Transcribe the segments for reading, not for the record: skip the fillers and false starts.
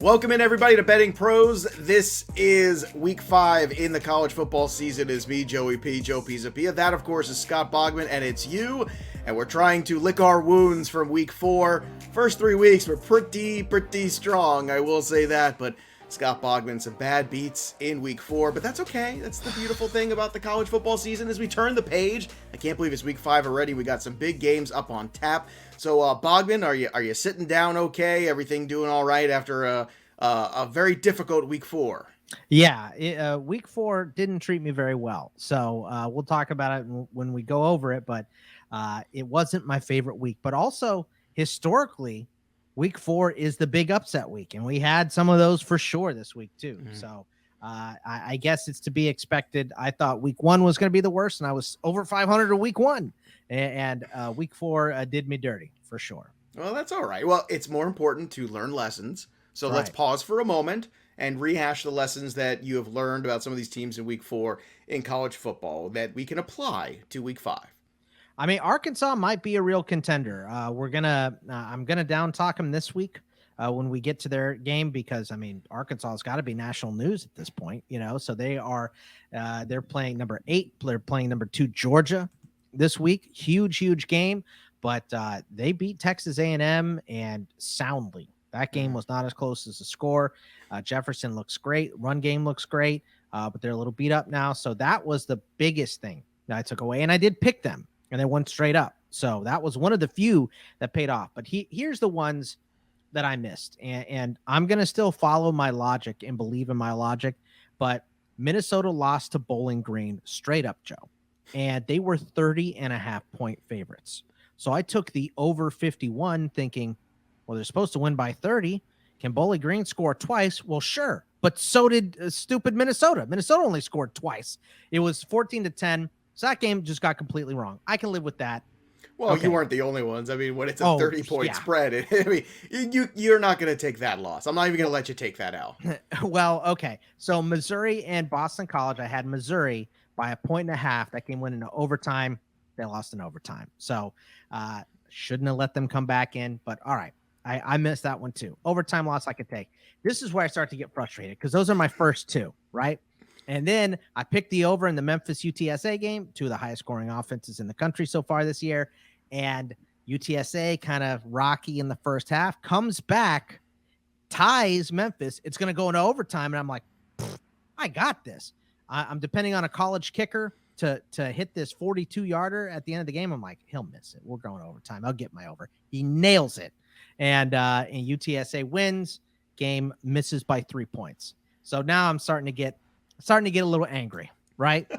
Welcome in, everybody, to Betting Pros. This is week 5 in the college football season. It's me, Joey P, Joe Pisapia. That, of course, is Scott Bogman, and it's you. And we're trying to lick our wounds from week 4. First 3 weeks were pretty strong, I will say that. But Scott Bogman, some bad beats in week 4. But that's okay. That's the beautiful thing about the college football season as we turn the page. I can't believe it's week 5 already. We got some big games up on tap. So, Bogman, are you sitting down okay? Everything doing all right after a very difficult week 4? Yeah, week 4 didn't treat me very well. So we'll talk about it when we go over it. But it wasn't my favorite week. But also, historically, week 4 is the big upset week. And we had some of those for sure this week, too. Mm-hmm. So I guess it's to be expected. I thought week 1 was going to be the worst, and I was over 500 at week 1. And week 4 did me dirty, for sure. Well, that's all right. Well, it's more important to learn lessons. So Let's pause for a moment and rehash the lessons that you have learned about some of these teams in week 4 in college football that we can apply to week 5. I mean, Arkansas might be a real contender. I'm gonna down talk them this week when we get to their game, because I mean, Arkansas has got to be national news at this point, So they're playing number 8. They're playing number 2 Georgia this week. Huge game, but they beat Texas A&M and soundly. That game was not as close as the score. Jefferson looks great. Run game looks great, but they're a little beat up now. So that was the biggest thing that I took away. And I did pick them, and they went straight up. So that was one of the few that paid off. But here's the ones that I missed. And I'm going to still follow my logic and believe in my logic. But Minnesota lost to Bowling Green straight up, Joe. And they were 30.5-point favorites. So I took the over 51 thinking, well, they're supposed to win by 30. Can Bowling Green score twice? Well, sure. But so did stupid Minnesota. Minnesota only scored twice. It was 14-10. So that game just got completely wrong. I can live with that. Well, okay. You weren't the only ones. I mean, when it's a 30-point spread, I mean, you're not going to take that loss. I'm not even going to let you take that out. Well, okay. So Missouri and Boston College, I had Missouri by 1.5. That game went into overtime. They lost in overtime. So shouldn't have let them come back in. But all right. I missed that one too. Overtime loss I could take. This is where I start to get frustrated because those are my first 2, right? And then I picked the over in the Memphis UTSA game, 2 of the highest scoring offenses in the country so far this year. And UTSA kind of rocky in the first half, comes back, ties Memphis. It's going to go into overtime. And I'm like, I got this. I'm depending on a college kicker to hit this 42-yarder at the end of the game. I'm like, he'll miss it. We're going overtime. I'll get my over. He nails it. And UTSA wins. Game misses by 3 points. So now I'm starting to get a little angry, right?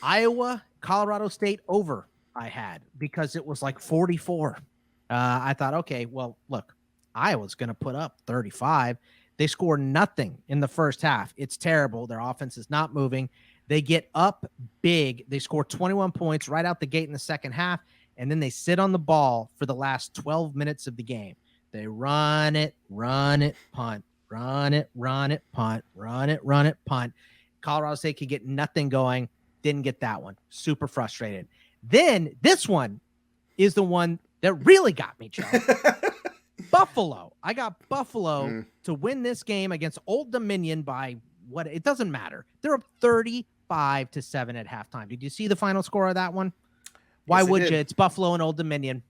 Iowa, Colorado State over I had because it was like 44. I thought, okay, well, look, Iowa's going to put up 35. They score nothing in the first half. It's terrible. Their offense is not moving. They get up big. They score 21 points right out the gate in the second half. And then they sit on the ball for the last 12 minutes of the game. They run it, punt, run it, punt, run it, punt. Colorado State could get nothing going. Didn't get that one. Super frustrated. Then this one is the one that really got me, Joe. Buffalo. I got Buffalo to win this game against Old Dominion by what? It doesn't matter. They're up 35-7 at halftime. Did you see the final score of that one? Why would you? It's Buffalo and Old Dominion.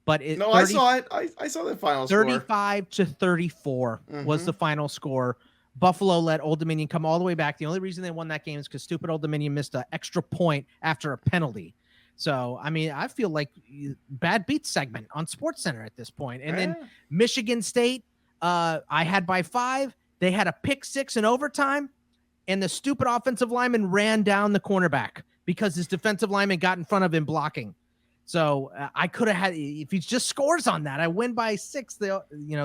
But I saw it. I saw the final score. 35-34 was the final score. Buffalo let Old Dominion come all the way back. The only reason they won that game is because stupid Old Dominion missed an extra point after a penalty. So, I mean, I feel like bad beat segment on SportsCenter at this point. And then Michigan State, I had by 5. They had a pick 6 in overtime, and the stupid offensive lineman ran down the cornerback because his defensive lineman got in front of him blocking. So I could have had, if he just scores on that, I win by 6. The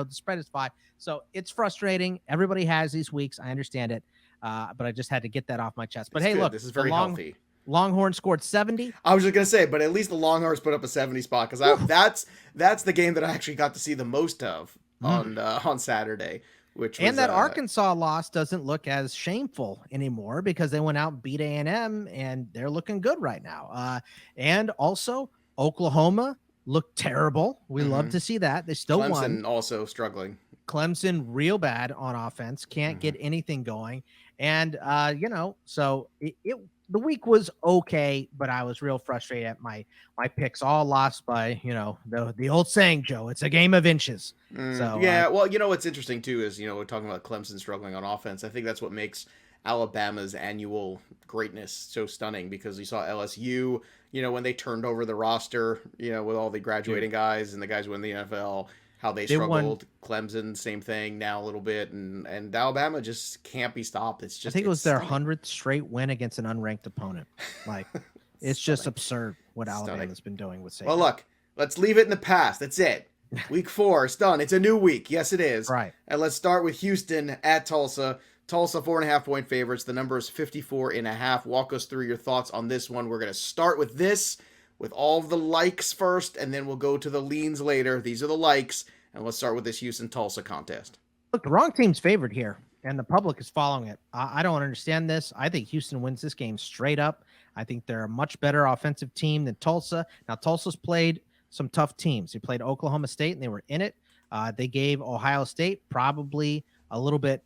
spread is 5. So it's frustrating. Everybody has these weeks. I understand it. But I just had to get that off my chest. But hey, look, this is very healthy. Longhorn scored 70. I was just going to say, but at least the Longhorns put up a 70 spot because that's the game that I actually got to see the most of on Saturday. That Arkansas loss doesn't look as shameful anymore because they went out and beat A&M, and they're looking good right now. And also, Oklahoma looked terrible. We love to see that. They still Clemson won. Also struggling. Clemson real bad on offense, can't get anything going. And, so the week was okay, but I was real frustrated at my picks all lost by, the old saying, Joe, it's a game of inches. So, yeah, well, what's interesting too is, we're talking about Clemson struggling on offense. I think that's what makes Alabama's annual greatness so stunning, because you saw LSU, when they turned over the roster, with all the graduating guys and the guys who win the NFL, how they struggled. Clemson, same thing now a little bit, and Alabama just can't be stopped. It's just, I think it was their stunning. 100th straight win against an unranked opponent. Like, it's just absurd what Alabama's been doing with Saban. Well, look, let's leave it in the past. That's it. Week 4, it's done. It's a new week. Yes, it is. Right. And let's start with Houston at Tulsa. Tulsa 4.5-point favorites. The number is 54.5. Walk us through your thoughts on this one. We're going to start with this, with all of the likes first, and then we'll go to the leans later. These are the likes, and let's start with this Houston-Tulsa contest. Look, the wrong team's favored here, and the public is following it. I don't understand this. I think Houston wins this game straight up. I think they're a much better offensive team than Tulsa. Now, Tulsa's played some tough teams. They played Oklahoma State, and they were in it. They gave Ohio State probably a little bit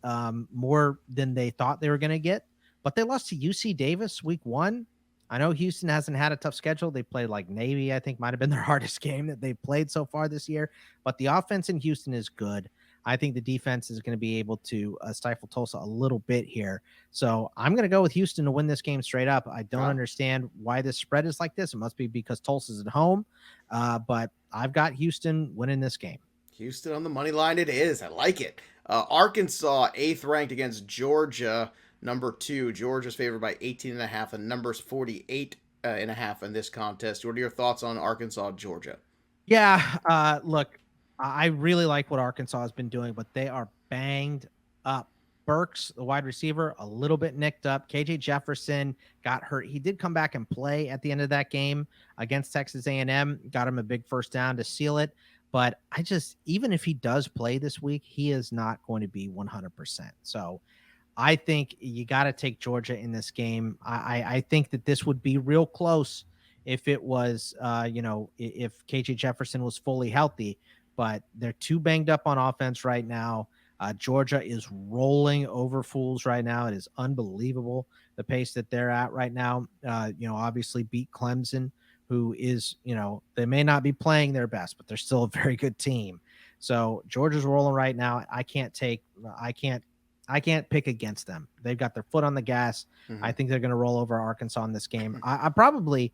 more than they thought they were going to get, but they lost to UC Davis week 1. I know Houston hasn't had a tough schedule. They played like Navy, I think might have been their hardest game that they've played so far this year, but the offense in Houston is good. I think the defense is going to be able to stifle Tulsa a little bit here. So I'm going to go with Houston to win this game straight up. I don't understand why this spread is like this. It must be because Tulsa's at home, but I've got Houston winning this game. Houston on the money line it is. I like it. Arkansas, 8th ranked against Georgia, number 2. Georgia's favored by 18.5, and number's 48.5 in this contest. What are your thoughts on Arkansas, Georgia? Yeah, look, I really like what Arkansas has been doing, but they are banged up. Burks, the wide receiver, a little bit nicked up. KJ Jefferson got hurt. He did come back and play at the end of that game against Texas A&M, got him a big first down to seal it. But even if he does play this week, he is not going to be 100%. So I think you got to take Georgia in this game. I think that this would be real close if it was, if KJ Jefferson was fully healthy, but they're too banged up on offense right now. Georgia is rolling over fools right now. It is unbelievable the pace that they're at right now. Obviously beat Clemson, who is, they may not be playing their best, but they're still a very good team. So Georgia's rolling right now. I can't pick against them. They've got their foot on the gas. I think they're going to roll over Arkansas in this game. I probably,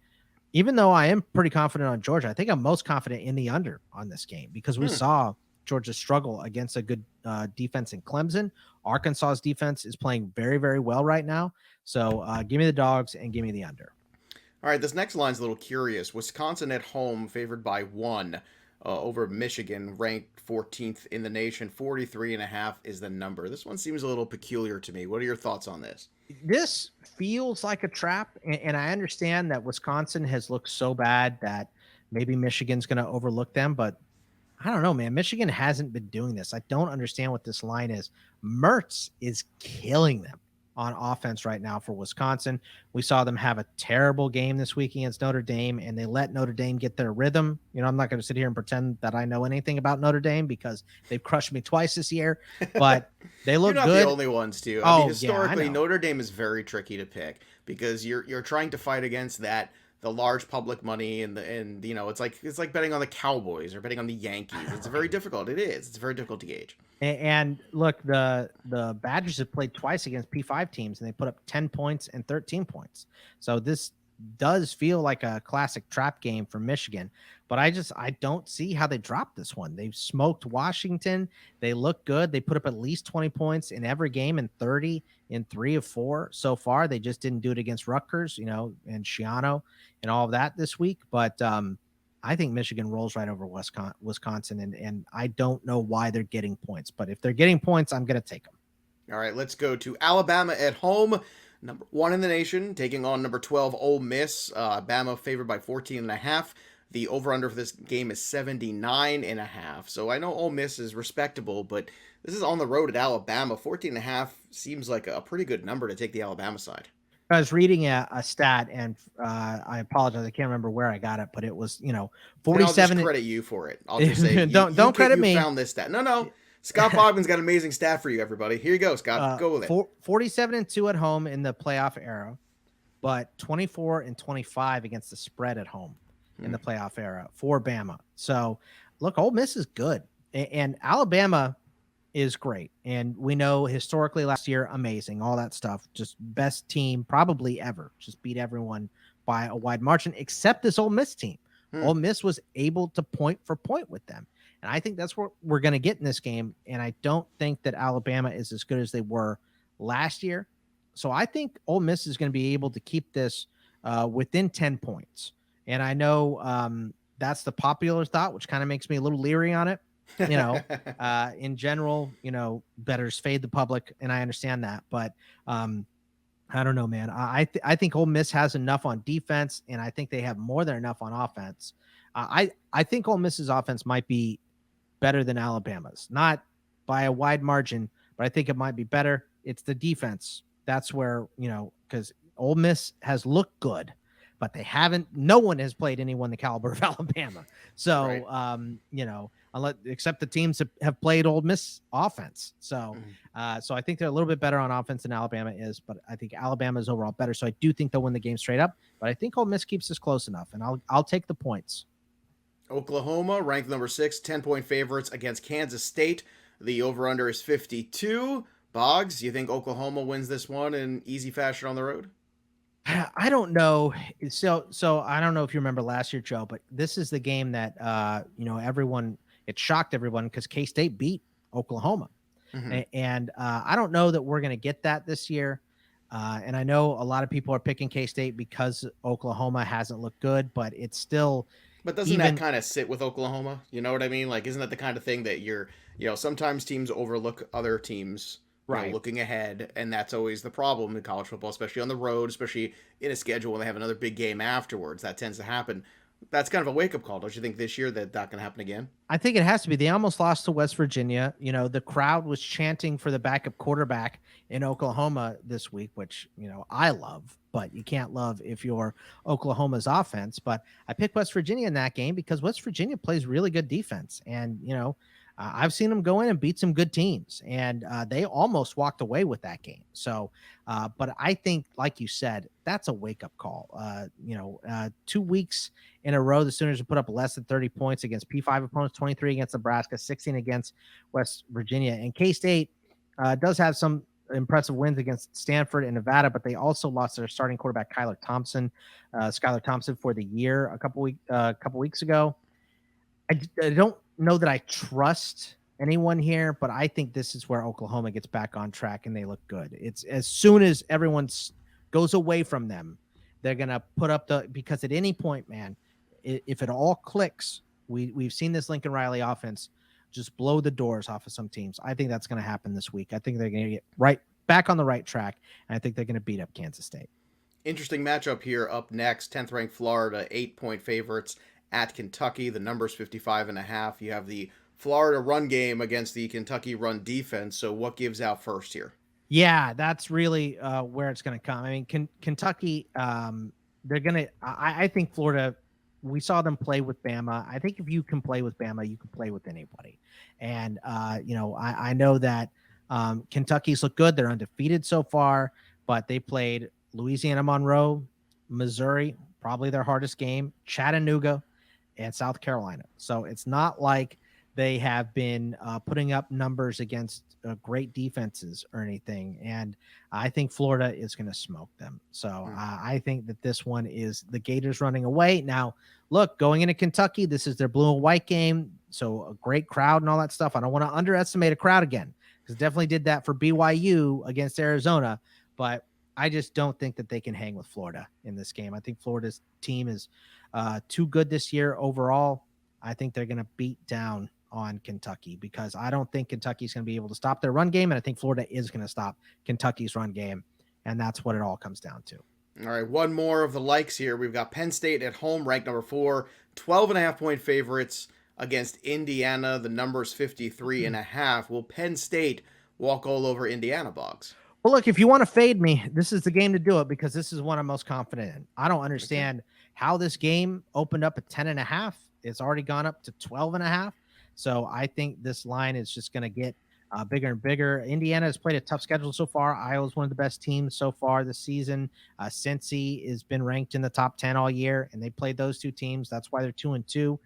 even though I am pretty confident on Georgia, I think I'm most confident in the under on this game because we saw Georgia struggle against a good defense in Clemson. Arkansas's defense is playing very, very well right now. So give me the dogs and give me the under. All right, this next line's a little curious. Wisconsin at home, favored by 1 over Michigan, ranked 14th in the nation. 43.5 is the number. This one seems a little peculiar to me. What are your thoughts on this? This feels like a trap, and I understand that Wisconsin has looked so bad that maybe Michigan's going to overlook them, but I don't know, man. Michigan hasn't been doing this. I don't understand what this line is. Mertz is killing them on offense right now for Wisconsin. We saw them have a terrible game this week against Notre Dame, and they let Notre Dame get their rhythm. I'm not going to sit here and pretend that I know anything about Notre Dame because they've crushed me twice this year, but they look good. You're not the only ones, too. I mean, historically, yeah, Notre Dame is very tricky to pick because you're trying to fight against the large public money and it's like betting on the Cowboys or betting on the Yankees. It's very difficult. It is. It's very difficult to gauge. And look, the Badgers have played twice against P5 teams, and they put up 10 points and 13 points. So this does feel like a classic trap game for Michigan. But I don't see how they dropped this one. They've smoked Washington. They look good. They put up at least 20 points in every game and 30 in 3 of 4 so far. They just didn't do it against Rutgers, and Schiano and all of that this week. But I think Michigan rolls right over Wisconsin, and I don't know why they're getting points. But if they're getting points, I'm going to take them. All right, let's go to Alabama at home. Number 1 in the nation, taking on number 12, Ole Miss. Bama favored by 14.5. The over-under for this game is 79.5. So I know Ole Miss is respectable, but this is on the road at Alabama. 14.5 seems like a pretty good number to take the Alabama side. I was reading a stat, and I apologize. I can't remember where I got it, but it was 47. And I'll just credit you for it. I'll just say don't credit me. You found this stat. No. Scott Bogman's got an amazing stat for you, everybody. Here you go, Scott. Go with it. 47-2 at home in the playoff era, but 24-25 against the spread at home in the playoff era for Bama. So, look, Ole Miss is good, and Alabama is great. And we know historically last year, amazing, all that stuff, just best team probably ever, just beat everyone by a wide margin, except this Ole Miss team. Ole Miss was able to point for point with them. And I think that's what we're going to get in this game. And I don't think that Alabama is as good as they were last year. So I think Ole Miss is going to be able to keep this within 10 points. And I know that's the popular thought, which kind of makes me a little leery on it. In general, bettors fade the public, and I understand that. But I don't know, man. I think Ole Miss has enough on defense, and I think they have more than enough on offense. I think Ole Miss's offense might be better than Alabama's, not by a wide margin, but I think it might be better. It's the defense. That's where, because Ole Miss has looked good, but they haven't. No one has played anyone the caliber of Alabama. So, right. Except the teams have played Ole Miss offense. So, so I think they're a little bit better on offense than Alabama is, but I think Alabama is overall better. So I do think they'll win the game straight up, but I think Ole Miss keeps this close enough, and I'll take the points. Oklahoma, ranked number 6, 10-point favorites against Kansas State. The over-under is 52. Boggs, you think Oklahoma wins this one in easy fashion on the road? I don't know. So I don't know if you remember last year, Joe, but this is the game that, it shocked everyone because K-State beat Oklahoma. And I don't know that we're going to get that this year. And I know a lot of people are picking K-State because Oklahoma hasn't looked good, but it's still. But doesn't that kind of sit with Oklahoma? You know what I mean? Like, isn't that the kind of thing that sometimes teams overlook other teams, right, looking ahead, and that's always the problem in college football, especially on the road, especially in a schedule when they have another big game afterwards. That tends to happen. That's kind of a wake-up call. Don't you think this year that's not going to happen again? I think it has to be. They almost lost to West Virginia. The crowd was chanting for the backup quarterback in Oklahoma this week, which, I love, but you can't love if you're Oklahoma's offense. But I picked West Virginia in that game because West Virginia plays really good defense. And, I've seen them go in and beat some good teams, and they almost walked away with that game. So, but I think, like you said, that's a wake-up call. 2 weeks in a row, the Sooners have put up less than 30 points against P5 opponents, 23 against Nebraska, 16 against West Virginia. And K-State does have some impressive wins against Stanford and Nevada, but they also lost their starting quarterback, Skylar Thompson, for the year a couple weeks ago. I don't know that I trust anyone here, but I think this is where Oklahoma gets back on track and they look good. It's as soon as everyone goes away from them, they're going to put up because at any point, man, if it all clicks, we've seen this Lincoln Riley offense just blow the doors off of some teams. I think that's going to happen this week. I think they're going to get right back on the right track, and I think they're going to beat up Kansas State. Interesting matchup here up next. 10th ranked Florida, 8-point favorites at Kentucky. The number's 55.5. You have the Florida run game against the Kentucky run defense. So what gives out first here? Yeah, that's really where it's going to come. I mean, Kentucky, they're going to – I think Florida – we saw them play with Bama. I think if you can play with Bama, you can play with anybody. And, I know that Kentucky's look good. They're undefeated so far, but they played Louisiana Monroe, Missouri, probably their hardest game, Chattanooga, and South Carolina. So it's not like they have been putting up numbers against great defenses or anything. And I think Florida is going to smoke them. So I think that this one is the Gators running away. Now, look, going into Kentucky, this is their blue and white game. So a great crowd and all that stuff. I don't want to underestimate a crowd again, because definitely did that for BYU against Arizona. But I just don't think that they can hang with Florida in this game. I think Florida's team is too good this year overall. I think they're going to beat down on Kentucky, because I don't think Kentucky's going to be able to stop their run game, and I think Florida is going to stop Kentucky's run game, and that's what it all comes down to. All right, one more of the likes here. We've got Penn State at home, ranked number 4, 12.5-point favorites against Indiana. The number's 53.5. Will Penn State walk all over Indiana, Boggs? Well, look, if you want to fade me, this is the game to do it, because this is one I'm most confident in. I don't understand how this game opened up at 10.5. It's already gone up to 12.5. So I think this line is just going to get bigger and bigger. Indiana has played a tough schedule so far. Iowa's one of the best teams so far this season. Cincy has been ranked in the top 10 all year, and they played those two teams. That's why they're 2-2.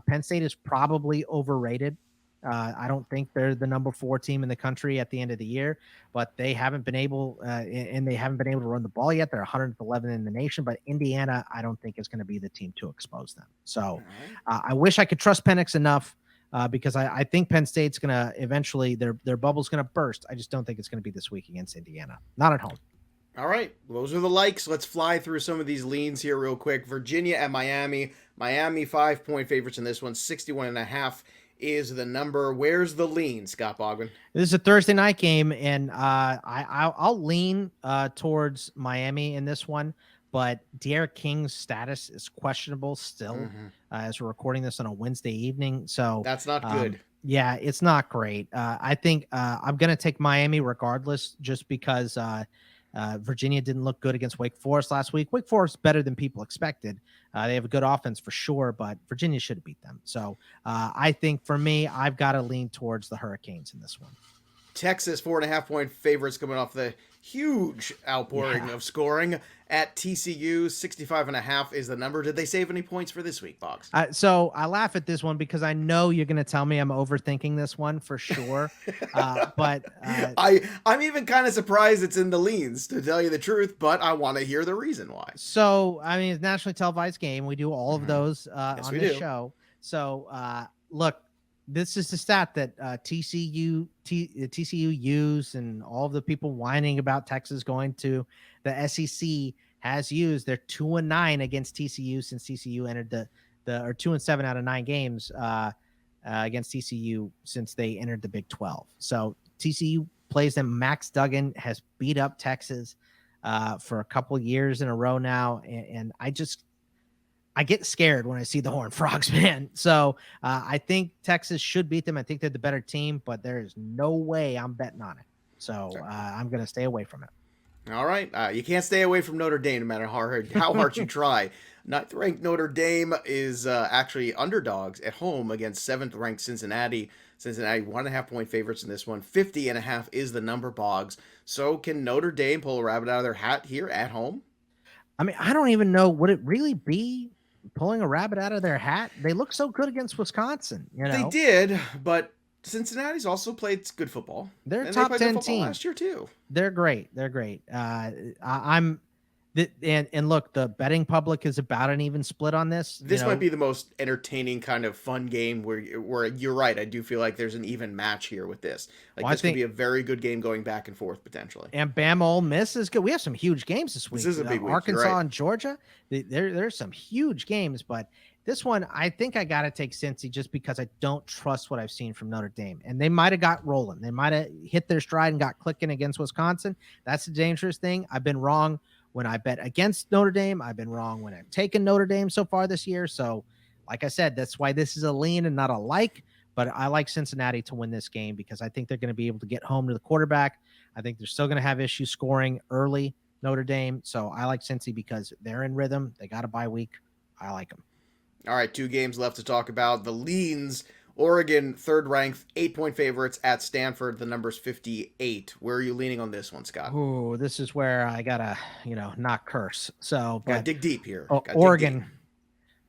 Penn State is probably overrated. I don't think they're the number 4 team in the country at the end of the year, but they haven't been able, and they haven't been able to run the ball yet. They're 111 in the nation, but Indiana, I don't think is going to be the team to expose them. So I wish I could trust Penix enough because I think Penn State's going to eventually, their bubble's going to burst. I just don't think it's going to be this week against Indiana. Not at home. All right, those are the likes. Let's fly through some of these leans here real quick. Virginia at Miami. Miami 5-point favorites in this one. 61.5 is the number. Where's the lean, Scott Bogman? This is a Thursday night game, and I'll lean towards Miami in this one. But De'Aaron King's status is questionable still as we're recording this on a Wednesday evening. So that's not good. Yeah, it's not great. I think I'm going to take Miami regardless, just because Virginia didn't look good against Wake Forest last week. Wake Forest better than people expected. They have a good offense for sure, but Virginia should have beat them. So I think for me, I've got to lean towards the Hurricanes in this one. Texas 4.5-point favorites coming off the huge outpouring of scoring at TCU. 65.5 is the number. Did they save any points for this week, Boggs? So I laugh at this one because I know you're going to tell me I'm overthinking this one for sure. But I'm even kind of surprised it's in the leans, to tell you the truth, but I want to hear the reason why. So, I mean, it's nationally televised game. We do all of those yes, on this show. So, look, this is the stat that TCU used, and all of the people whining about Texas going to the SEC has used. They're 2-9 against TCU since TCU entered the or 2-7 out of 9 games against TCU since they entered the Big 12. So TCU plays them. Max Duggan has beat up Texas for a couple years in a row now, and I get scared when I see the Horned Frogs, man. So I think Texas should beat them. I think they're the better team, but there is no way I'm betting on it. So I'm going to stay away from it. All right. You can't stay away from Notre Dame no matter how hard you try. Ninth-ranked Notre Dame is actually underdogs at home against 7th-ranked Cincinnati. Cincinnati 1.5-point favorites in this one. 50.5 is the number, Boggs. So can Notre Dame pull a rabbit out of their hat here at home? I mean, I don't even know. Would it really be pulling a rabbit out of their hat? They look so good against Wisconsin. You know? They did, but Cincinnati's also played good football. They're a top 10 team last year too. They're great. And look, the betting public is about an even split on this. This might be the most entertaining kind of fun game where you're right. I do feel like there's an even match here with this. This could be a very good game going back and forth potentially. And Bama Ole Miss is good. We have some huge games this week. This is a big week. Arkansas and Georgia. There's some huge games, but this one, I think I got to take Cincy just because I don't trust what I've seen from Notre Dame. And they might have got rolling. They might have hit their stride and got clicking against Wisconsin. That's the dangerous thing. I've been wrong when I bet against Notre Dame. I've been wrong when I've taken Notre Dame so far this year. So, like I said, that's why this is a lean and not a like. But I like Cincinnati to win this game because I think they're going to be able to get home to the quarterback. I think they're still going to have issues scoring early, Notre Dame. So I like Cincy because they're in rhythm. They got a bye week. I like them. All right, 2 games left to talk about. The leans, Oregon, 3rd-ranked, 8-point favorites at Stanford. The number's 58. Where are you leaning on this one, Scott? Ooh, this is where I got to, not curse. So, gotta dig deep here.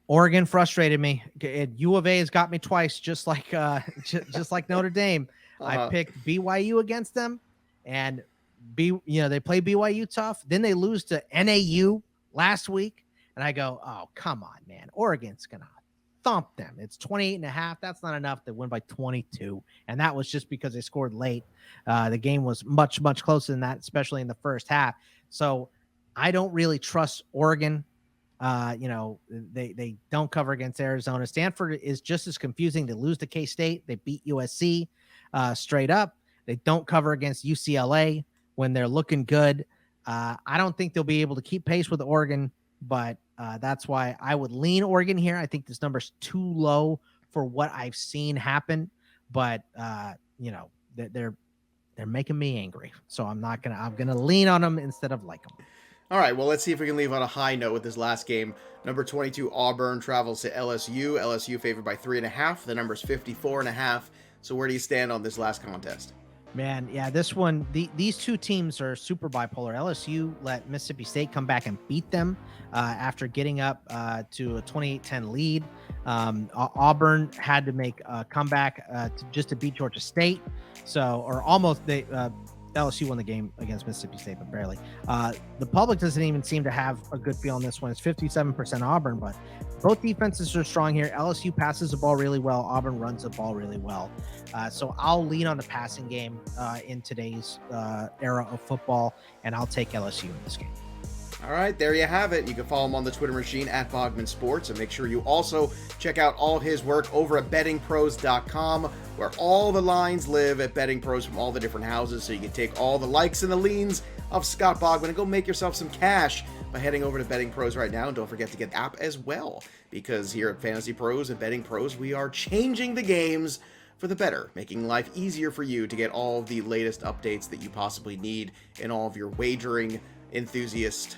Oregon frustrated me. U of A has got me twice, just like Notre Dame. I picked BYU against them, and they play BYU tough. Then they lose to NAU last week. And I go, oh, come on, man. Oregon's going to thump them. It's 28.5. That's not enough. They win by 22. And that was just because they scored late. The game was much, much closer than that, especially in the first half. So I don't really trust Oregon. They don't cover against Arizona. Stanford is just as confusing. They lose to K-State. They beat USC straight up. They don't cover against UCLA when they're looking good. I don't think they'll be able to keep pace with Oregon, but that's why I would lean Oregon here. I think this number's too low for what I've seen happen, but they're making me angry. So I'm going to lean on them instead of like them. All right, well, let's see if we can leave on a high note with this last game. Number 22, Auburn travels to LSU. LSU favored by 3.5. The number's 54.5. So where do you stand on this last contest? Man, yeah, this one, these two teams are super bipolar. LSU let Mississippi State come back and beat them after getting up to a 28-10 lead. Auburn had to make a comeback just to beat Georgia State. So, or almost, LSU won the game against Mississippi State, but barely. The public doesn't even seem to have a good feel on this one. It's 57% Auburn, but both defenses are strong here. LSU passes the ball really well. Auburn runs the ball really well. So I'll lean on the passing game in today's era of football, and I'll take LSU in this game. All right, there you have it. You can follow him on the Twitter machine at Bogman Sports, and make sure you also check out all of his work over at BettingPros.com, where all the lines live at Betting Pros from all the different houses, so you can take all the likes and the leans of Scott Bogman and go make yourself some cash by heading over to Betting Pros right now. And don't forget to get the app as well, because here at Fantasy Pros and Betting Pros, we are changing the games for the better, making life easier for you to get all of the latest updates that you possibly need in all of your wagering enthusiast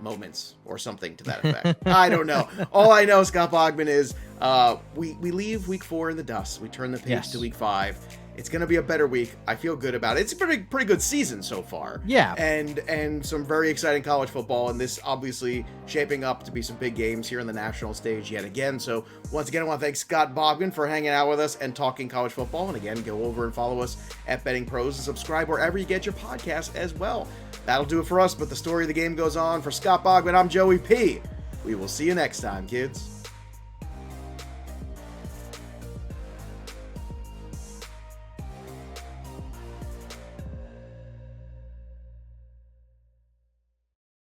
moments or something to that effect. I don't know. All I know, Scott Bogman, is we leave week 4 in the dust. We turn the page to week 5. It's going to be a better week. I feel good about it. It's a pretty good season so far. Yeah. And some very exciting college football, and this obviously shaping up to be some big games here on the national stage yet again. So once again, I want to thank Scott Bogman for hanging out with us and talking college football. And again, go over and follow us at Betting Pros and subscribe wherever you get your podcasts as well. That'll do it for us, but the story of the game goes on. For Scott Bogman, I'm Joey P. We will see you next time, kids.